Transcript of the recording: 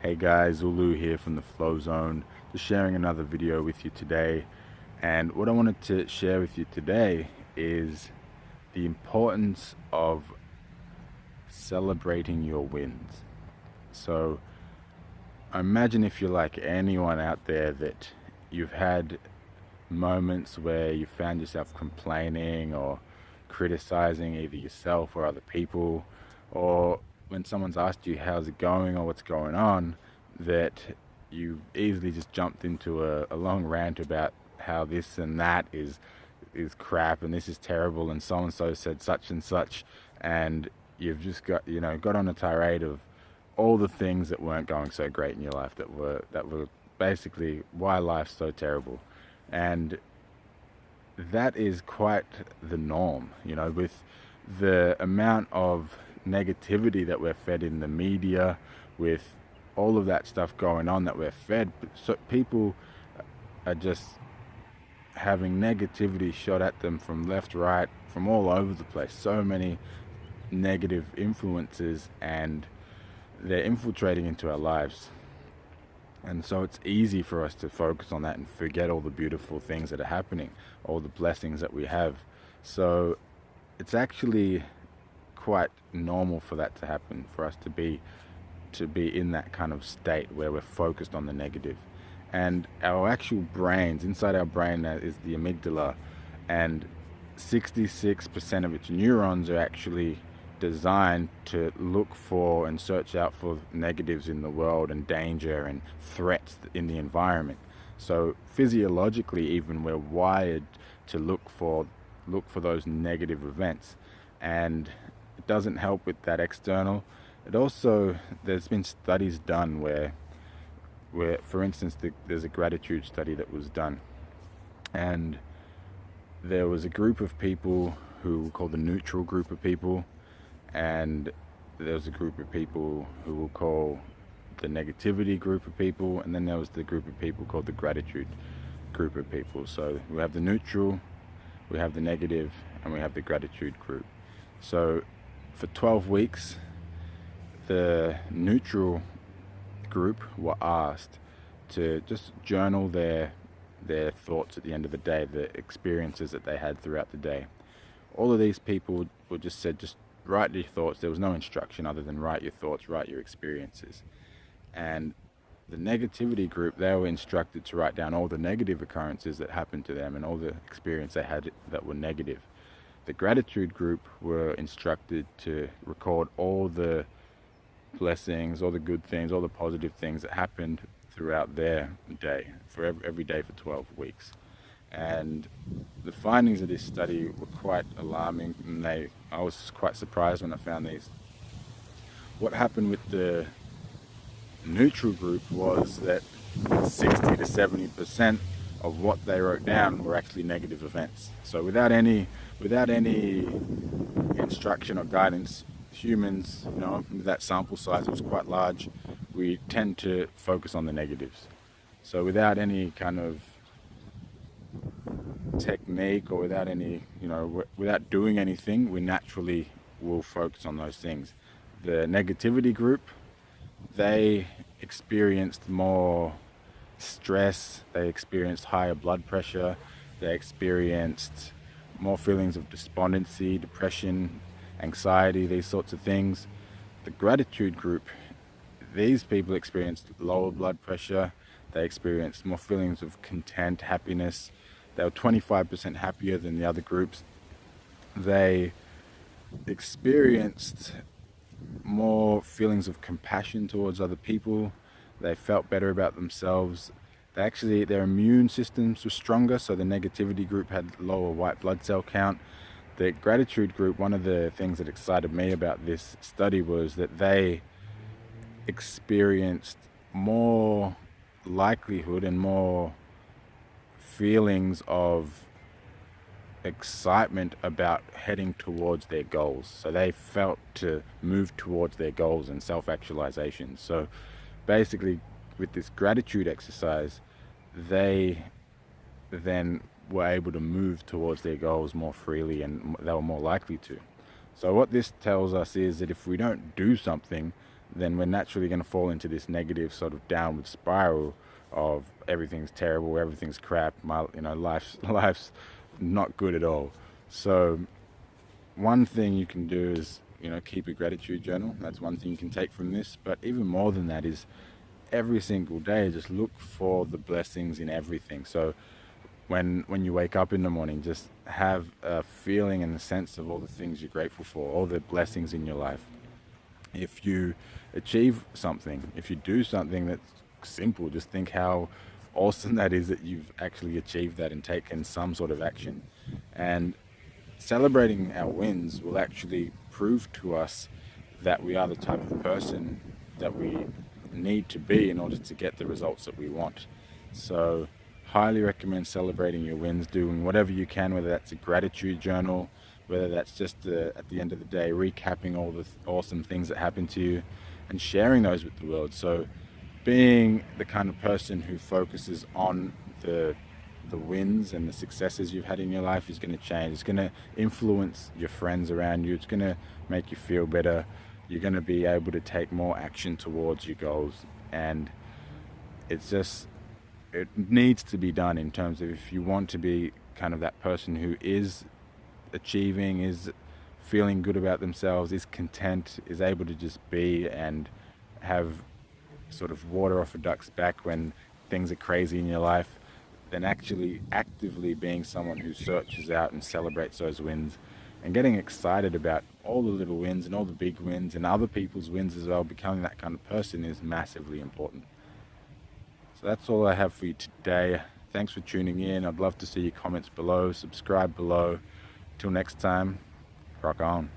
Hey guys, Zulu here from the Flowzone, just sharing another video with you today. And what I wanted to share with you today is the importance of celebrating your wins. So imagine if you're like anyone out there that you've had moments where you found yourself complaining or criticizing either yourself or other people, or when someone's asked you how's it going or what's going on, that you easily just jumped into a long rant about how this and that is crap and this is terrible and so said such and such, and you've just got on a tirade of all the things that weren't going so great in your life, that were basically why life's so terrible. And that is quite the norm, with the amount of negativity that we're fed in the media, with all of that stuff going on that we're fed. So people are just having negativity shot at them from left, right, from all over the place. So many negative influences, and they're infiltrating into our lives. And so it's easy for us to focus on that and forget all the beautiful things that are happening, all the blessings that we have. So it's actually quite normal for that to happen, for us to be in that kind of state where we're focused on the negative. And our actual brains, inside our brain is the amygdala, and 66% of its neurons are actually designed to look for and search out for negatives in the world and danger and threats in the environment. So physiologically, even, we're wired to look for those negative events. And it doesn't help with that external. It also, there's been studies done where for instance, there's a gratitude study that was done, and there was a group of people who were called the neutral group of people, and there was a group of people who we'll call the negativity group of people, and then there was the group of people called the gratitude group of people. So we have the neutral, we have the negative, and we have the gratitude group. So for 12 weeks, the neutral group were asked to just journal their thoughts at the end of the day, the experiences that they had throughout the day. All of these people were just said, just write your thoughts. There was no instruction other than write your thoughts, write your experiences. And the negativity group, they were instructed to write down all the negative occurrences that happened to them and all the experience they had that were negative. The gratitude group were instructed to record all the blessings, all the good things, all the positive things that happened throughout their day, for every day for 12 weeks. And the findings of this study were quite alarming, and I was quite surprised when I found these. What happened with the neutral group was that 60 to 70% of what they wrote down were actually negative events. So without any instruction or guidance, humans, with that sample size, it was quite large, we tend to focus on the negatives. So without any kind of technique, or without without doing anything, we naturally will focus on those things. The negativity group, they experienced more stress, they experienced higher blood pressure, they experienced more feelings of despondency, depression, anxiety, these sorts of things. The gratitude group, these people experienced lower blood pressure, they experienced more feelings of content, happiness. They were 25% happier than the other groups. They experienced more feelings of compassion towards other people. They felt better about themselves. Their immune systems were stronger, so the negativity group had lower white blood cell count. The gratitude group, one of the things that excited me about this study was that they experienced more likelihood and more feelings of excitement about heading towards their goals. So they felt to move towards their goals and self-actualization. So basically, with this gratitude exercise, they then were able to move towards their goals more freely, and they were more likely to. So what this tells us is that if we don't do something, then we're naturally going to fall into this negative sort of downward spiral of everything's terrible, everything's crap, life's not good at all. So one thing you can do is, keep a gratitude journal. That's one thing you can take from this. But even more than that is every single day, just look for the blessings in everything. So when you wake up in the morning, just have a feeling and a sense of all the things you're grateful for, all the blessings in your life. If you achieve something, if you do something that's simple, just think how awesome that is that you've actually achieved that and taken some sort of action. And celebrating our wins will actually prove to us that we are the type of person that we need to be in order to get the results that we want. So highly recommend celebrating your wins, doing whatever you can, whether that's a gratitude journal, whether that's just at the end of the day recapping all the awesome things that happened to you and sharing those with the world. So being the kind of person who focuses on the wins and the successes you've had in your life is going to change. It's going to influence your friends around you. It's going to make you feel better. You're going to be able to take more action towards your goals. And it needs to be done in terms of, if you want to be kind of that person who is achieving, is feeling good about themselves, is content, is able to just be and have sort of water off a duck's back when things are crazy in your life, then actually actively being someone who searches out and celebrates those wins and getting excited about all the little wins and all the big wins and other people's wins as well. Becoming that kind of person is massively important. So that's all I have for you today. Thanks for tuning in. I'd love to see your comments below, subscribe below. Till next time, rock on.